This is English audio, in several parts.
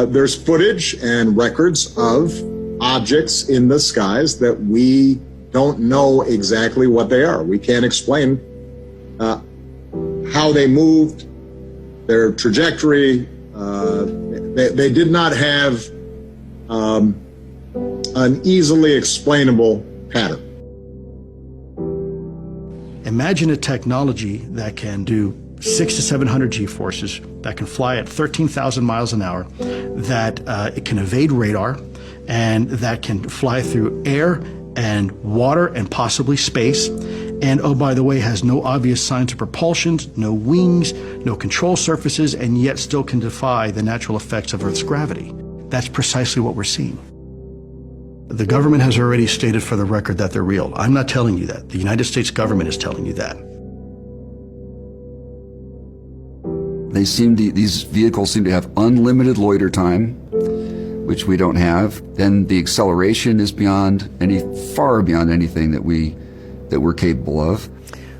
there's footage and records of objects in the skies that we don't know exactly what they are. We can't explain how they moved, their trajectory. They did not have an easily explainable pattern. Imagine a technology that can do 600 to 700 G-forces, that can fly at 13,000 miles an hour, that it can evade radar, and that can fly through air and water and possibly space. And oh, by the way, has no obvious signs of propulsion, no wings, no control surfaces, and yet still can defy the natural effects of Earth's gravity. That's precisely what we're seeing. The government has already stated for the record that they're real. I'm not telling you that. The United States government is telling you that. These vehicles seem to have unlimited loiter time, which we don't have. Then the acceleration is far beyond anything that we're capable of.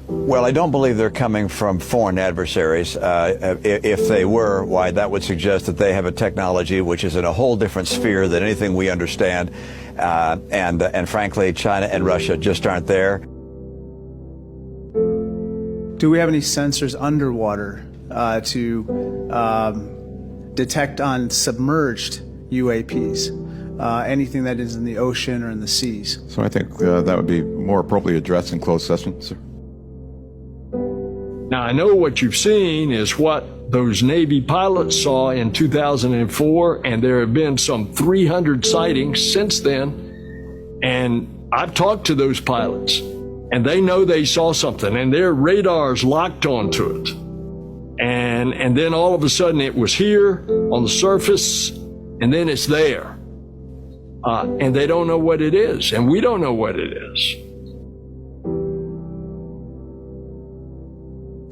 Well, I don't believe they're coming from foreign adversaries. If they were, why, that would suggest that they have a technology which is in a whole different sphere than anything we understand. And frankly, China and Russia just aren't there. Do we have any sensors underwater to detect on submerged UAPs? Anything that is in the ocean or in the seas? So I think that would be more appropriately addressed in closed session, sir. Now, I know what you've seen is what those Navy pilots saw in 2004, and there have been some 300 sightings since then. And I've talked to those pilots, and they know they saw something, and their radars locked onto it. And then all of a sudden it was here on the surface, and then it's there. And they don't know what it is, and we don't know what it is.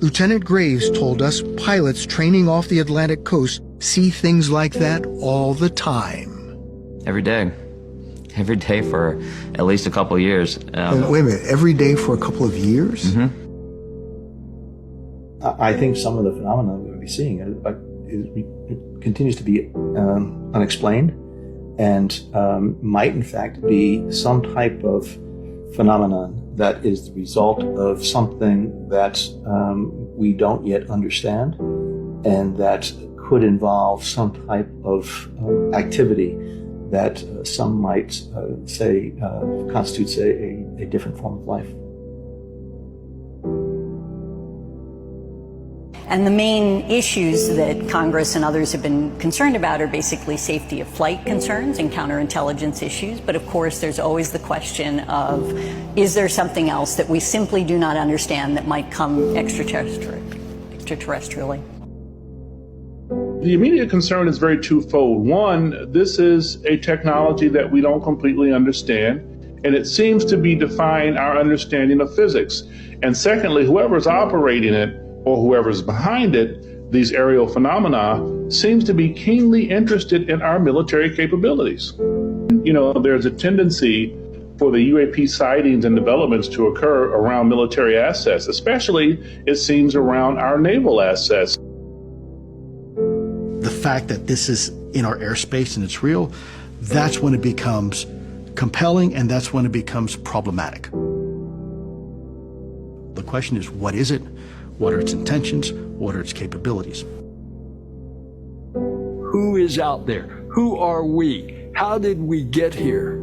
Lieutenant Graves told us pilots training off the Atlantic coast see things like that all the time. Every day. Every day for at least a couple of years. Wait a minute, every day for a couple of years? Mm-hmm. I think some of the phenomena we're going to be seeing continues to be unexplained and might in fact be some type of phenomenon that is the result of something that we don't yet understand and that could involve some type of activity that some might say constitutes a different form of life. And the main issues that Congress and others have been concerned about are basically safety of flight concerns and counterintelligence issues. But of course, there's always the question of, is there something else that we simply do not understand that might come extraterrestrially? The immediate concern is very twofold. One, this is a technology that we don't completely understand, and it seems to be defying our understanding of physics. And secondly, whoever's operating it or whoever's behind it, these aerial phenomena, seems to be keenly interested in our military capabilities. You know, there's a tendency for the UAP sightings and developments to occur around military assets, especially, it seems, around our naval assets. The fact that this is in our airspace and it's real, that's when it becomes compelling and that's when it becomes problematic. The question is, what is it? What are its intentions? What are its capabilities? Who is out there? Who are we? How did we get here?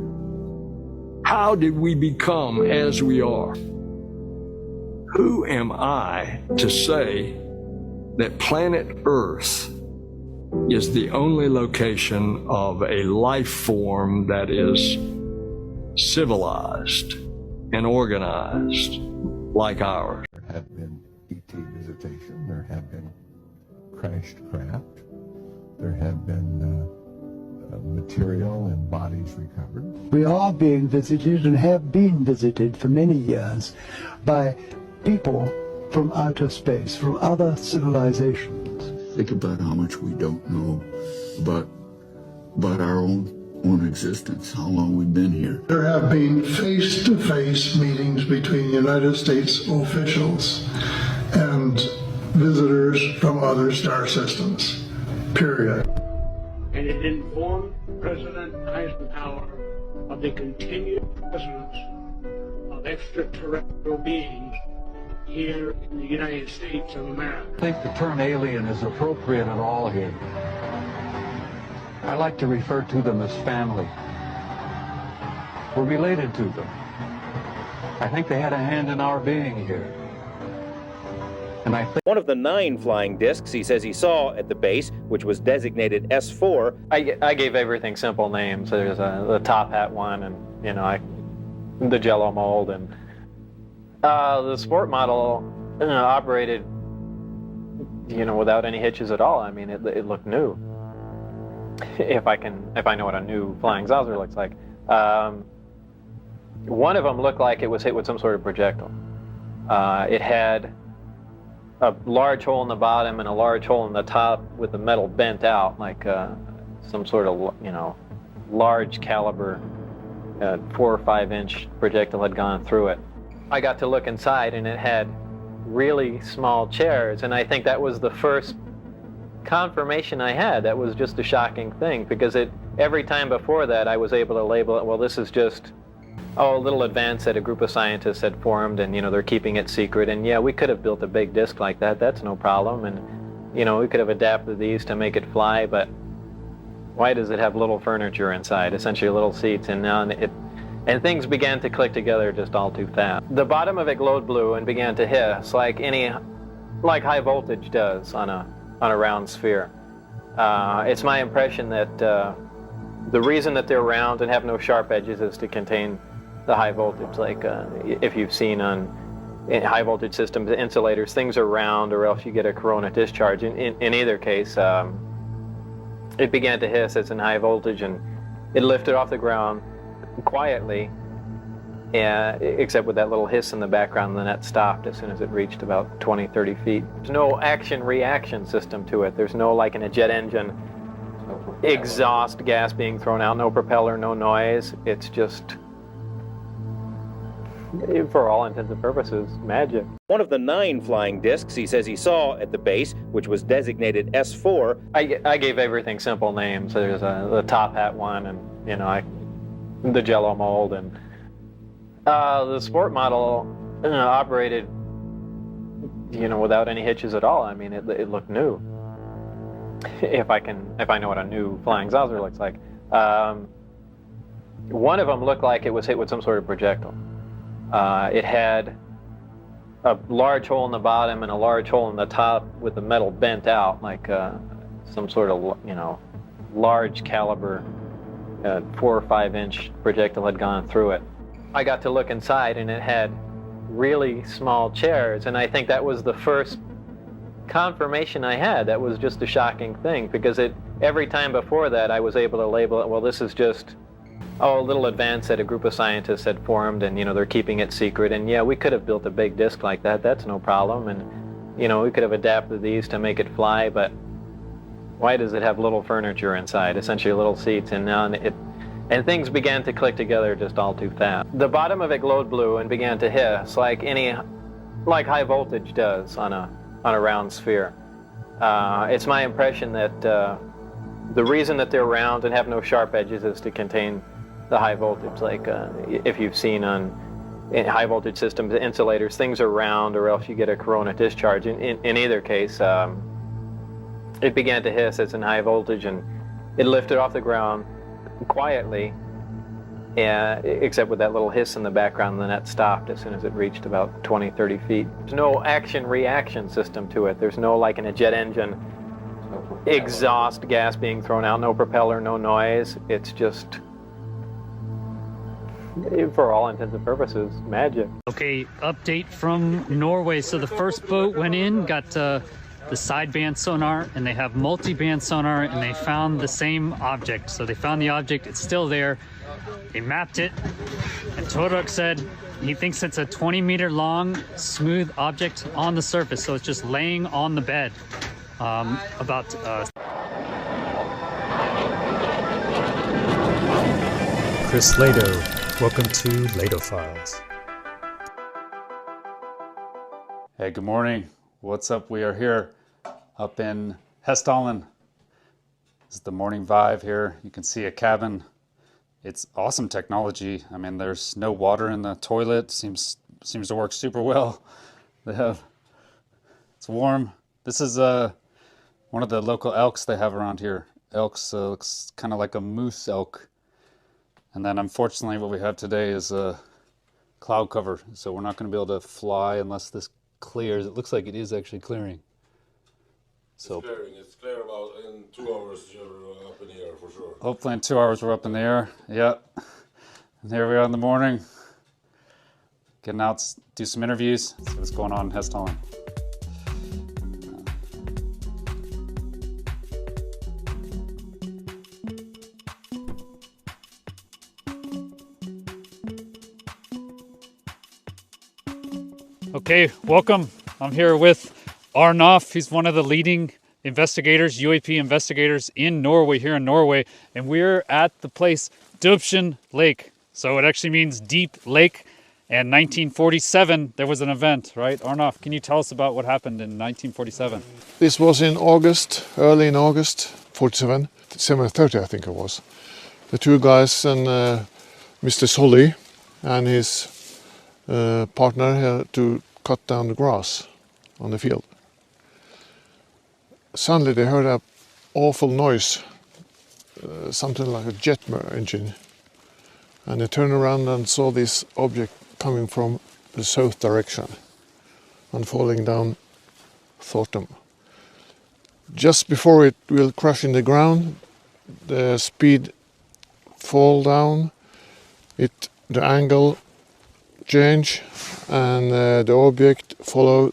How did we become as we are? Who am I to say that planet Earth is the only location of a life form that is civilized and organized like ours? There have been ET visitation, there have been crashed craft, there have been material and bodies recovered. We are being visited and have been visited for many years by people from outer space, from other civilizations. Think about how much we don't know about our own existence, how long we've been here. There have been face-to-face meetings between United States officials and visitors from other star systems, period. And it informed President Eisenhower of the continued presence of extraterrestrial beings here in the United States of America. I think the term alien is appropriate at all here. I like to refer to them as family. We're related to them. I think they had a hand in our being here. And I think one of the 9 flying discs he says he saw at the base, which was designated S4. I gave everything simple names. There's the top hat one, and the Jello mold, and the sport model operated, without any hitches at all. I mean, it looked new. If I know what a new flying saucer looks like. One of them looked like it was hit with some sort of projectile. It had a large hole in the bottom and a large hole in the top with the metal bent out, like some sort of, large caliber 4 or 5 inch projectile had gone through it. I got to look inside and it had really small chairs, and I think that was the first confirmation I had. That was just a shocking thing, because every time before that I was able to label it, well, this is just a little advance that a group of scientists had formed, and they're keeping it secret, and yeah, we could have built a big disc like that, that's no problem, and we could have adapted these to make it fly, but why does it have little furniture inside, essentially little seats, and things began to click together just all too fast. The bottom of it glowed blue and began to hiss like high voltage does on a round sphere. It's my impression that the reason that they're round and have no sharp edges is to contain the high voltage. Like if you've seen on high voltage systems, insulators, things are round, or else you get a corona discharge. In either case, it began to hiss. It's in high voltage, and it lifted off the ground quietly, except with that little hiss in the background, and then that stopped as soon as it reached about 20-30 feet. There's no action-reaction system to it. There's no, like in a jet engine, exhaust gas being thrown out, no propeller, no noise. It's just, for all intents and purposes, magic. One of the 9 flying discs he says he saw at the base, which was designated S4. I gave everything simple names. There's the top hat one, and the Jello mold, and the sport model operated, without any hitches at all. I mean, it looked new. If I know what a new flying saucer looks like. One of them looked like it was hit with some sort of projectile. It had a large hole in the bottom and a large hole in the top with the metal bent out, like some sort of, large caliber 4 or 5 inch projectile had gone through it. I got to look inside and it had really small chairs, and I think that was the first confirmation I had. That was just a shocking thing, because every time before that I was able to label it, well, this is just a little advance that a group of scientists had formed, and they're keeping it secret, and yeah, we could have built a big disc like that, that's no problem, and we could have adapted these to make it fly, but why does it have little furniture inside, essentially little seats, and things began to click together just all too fast. The bottom of it glowed blue and began to hiss like high voltage does on a round sphere. It's my impression that the reason that they're round and have no sharp edges is to contain the high voltage. Like if you've seen on high voltage systems, insulators, things are round, or else you get a corona discharge. In either case, it began to hiss. It's in high voltage, and it lifted off the ground quietly, except with that little hiss in the background, and then that stopped as soon as it reached about 20-30 feet. There's no action-reaction system to it. There's no, like in a jet engine, exhaust gas being thrown out, no propeller, no noise. It's just, for all intents and purposes, magic. Okay, update from Norway. So the first boat went in, got the sideband sonar, and they have multi-band sonar, and they found the same object. So they found the object, it's still there. They mapped it, and Torok said he thinks it's a 20-meter long, smooth object on the surface. So it's just laying on the bed. Chris Lado, welcome to Lado Files. Hey, good morning. What's up? We are here up in Hessdalen. This is the morning vibe here. You can see a cabin. It's awesome technology. I mean, there's no water in the toilet. Seems to work super well. It's warm. This is one of the local elks they have around here. Elks looks kind of like a moose elk. And then unfortunately what we have today is a cloud cover. So we're not going to be able to fly unless this clears. It looks like it is actually clearing. So it's clearing. It's clear about in 2 hours you're up in the air for sure. Hopefully in 2 hours we're up in the air. Yeah. And here we are in the morning. Getting out, do some interviews. See what's going on in Hessdalen. Okay, welcome. I'm here with Arnoff. He's one of the leading investigators, UAP investigators in Norway, here in Norway. And we're at the place Dubsjen Lake. So it actually means deep lake. And 1947, there was an event, right? Arnoff, can you tell us about what happened in 1947? This was in August, early in August, 47, 7:30 I think it was. The two guys and Mr. Solly and his partner had to cut down the grass on the field. Suddenly they heard an awful noise, something like a jet engine. And they turned around and saw this object coming from the south direction and falling down Thornton. Just before it will crash in the ground, the speed fall down, the angle change, and the object follow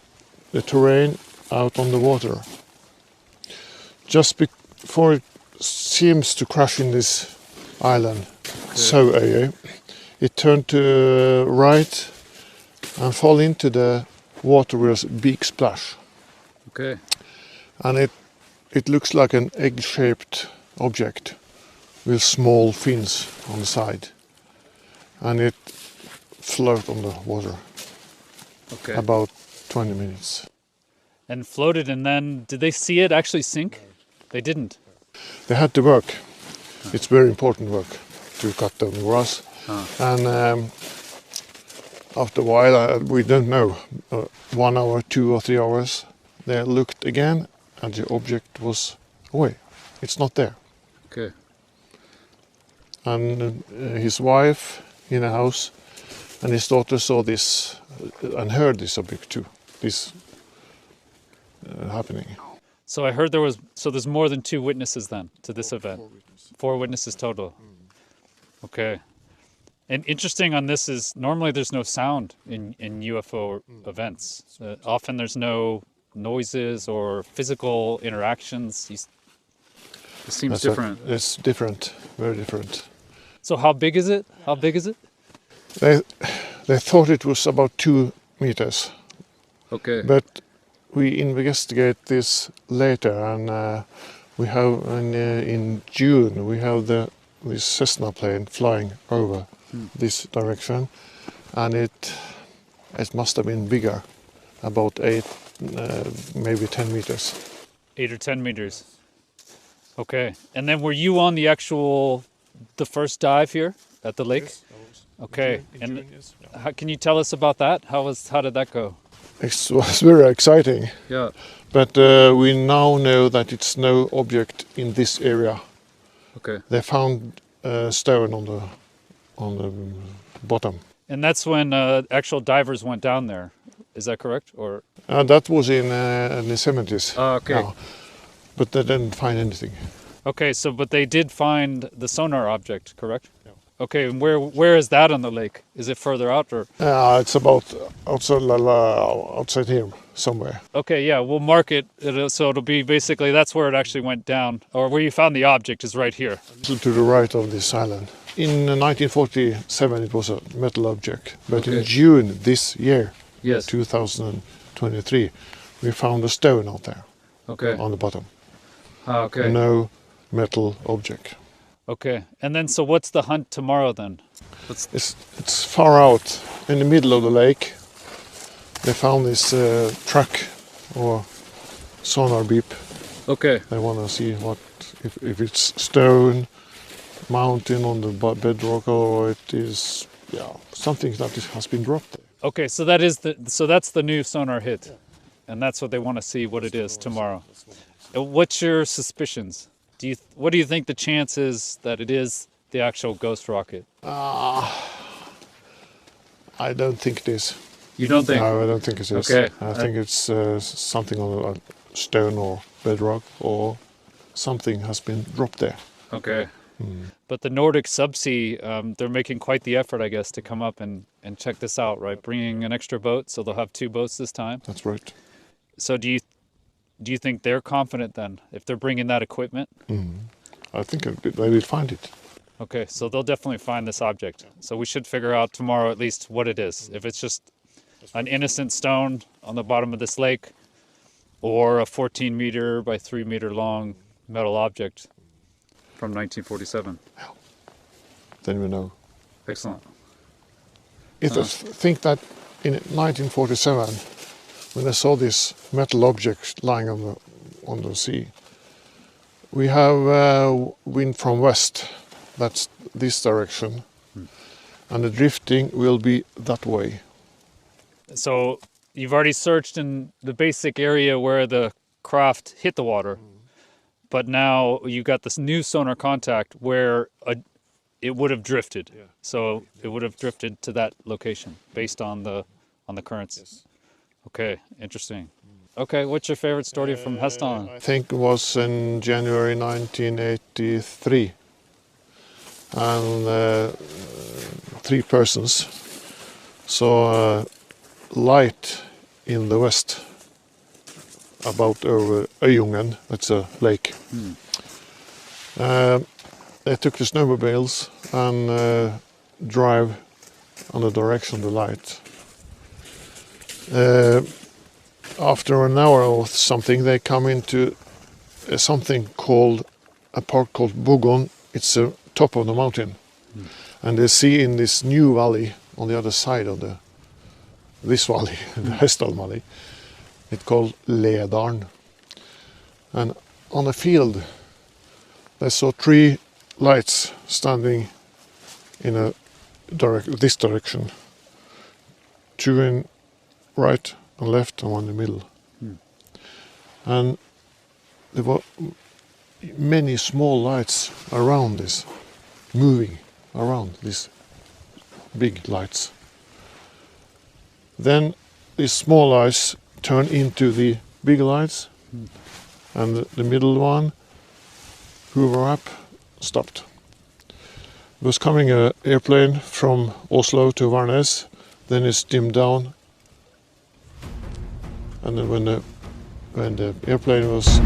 the terrain out on the water. Just before it seems to crash in this island, it turned to right and fall into the water with a big splash. Okay. And it looks like an egg-shaped object with small fins on the side. And it floated on the water. Okay. About 20 minutes. And floated, and then did they see it actually sink? They didn't. They had to work. It's very important work to cut down the grass. And after a while, we don't know, 1 hour, 2 or 3 hours, they looked again and the object was away. It's not there. Okay. And his wife in a house and his daughter saw this and heard this object too, this happening. So I heard there's more than 2 witnesses then to this event. 4 witnesses total. Okay. And interesting on this is normally there's no sound in UFO events. Often there's no noises or physical interactions. It seems different. It's different, very different. So how big is it? How big is it? They thought it was about 2 meters. Okay. But we investigate this later, and we have in June we have this Cessna plane flying over this direction, and it must have been bigger, about 8, maybe 10 meters. 8 or 10 meters. Okay. And then were you on the first dive here at the lake? Yes, I was. Okay. In And June, yes. how, can you tell us about that? How did that go? It was very exciting. Yeah. But we now know that it's no object in this area. Okay. They found a stone on the bottom. And that's when actual divers went down there. Is that correct? Or That was in the 70s. okay. Yeah. But they didn't find anything. Okay, but they did find the sonar object, correct? Yeah. Okay, and where is that on the lake? Is it further out or? It's about outside here somewhere. Okay, yeah, we'll mark it. So it'll be basically that's where it actually went down, or where you found the object is right here. To the right of this island. In 1947, it was a metal object, but in June this year, yes, 2023, we found a stone out there. Okay. On the bottom. Okay. No metal object. Okay, and then so what's the hunt tomorrow then? It's far out in the middle of the lake. They found this truck or sonar beep. Okay. They want to see what if it's stone, mountain on the bedrock, or it is something that has been dropped there. Okay, so that's the new sonar hit, and that's what they want to see what it is tomorrow. What's your suspicions? What do you think the chance is that it is the actual ghost rocket? I don't think it is. You don't think? No, I don't think it is. Okay. I think it's something on a stone or bedrock, or something has been dropped there. Okay. But the Nordic Subsea, they're making quite the effort, I guess, to come up and check this out, right? Bringing an extra boat, so they'll have 2 boats this time. That's right. So do you think they're confident then, if they're bringing that equipment? I think they will find it. Okay, so they'll definitely find this object. So we should figure out tomorrow at least what it is. If it's just an innocent stone on the bottom of this lake, or a 14 meter by 3 meter long metal object from 1947. Then we know. Excellent. If I think that in 1947, when I saw this metal object lying on the sea, we have wind from west. That's this direction, and the drifting will be that way. So you've already searched in the basic area where the craft hit the water, but now you got this new sonar contact where it would have drifted. Yeah. So it would have drifted to that location based on the currents. Yes. Okay, interesting. Okay, what's your favorite story from Heston? I think it was in January 1983, and 3 persons saw light in the west, about over Øyungen, that's a lake. They took the snowmobiles and drive on the direction of the light. After an hour or something, they come into something called a park called Bogon. It's the top of the mountain, and they see in this new valley on the other side of this valley, the Hesdal Valley, it's called Ledaren. And on the field, they saw 3 lights standing in this direction, 2 in right and left, and 1 in the middle. And there were many small lights around this, moving around these big lights. Then these small lights turn into the big lights, and the middle one, hoover up, stopped. It was coming an airplane from Oslo to Varnes, then it dimmed down, and then when the airplane was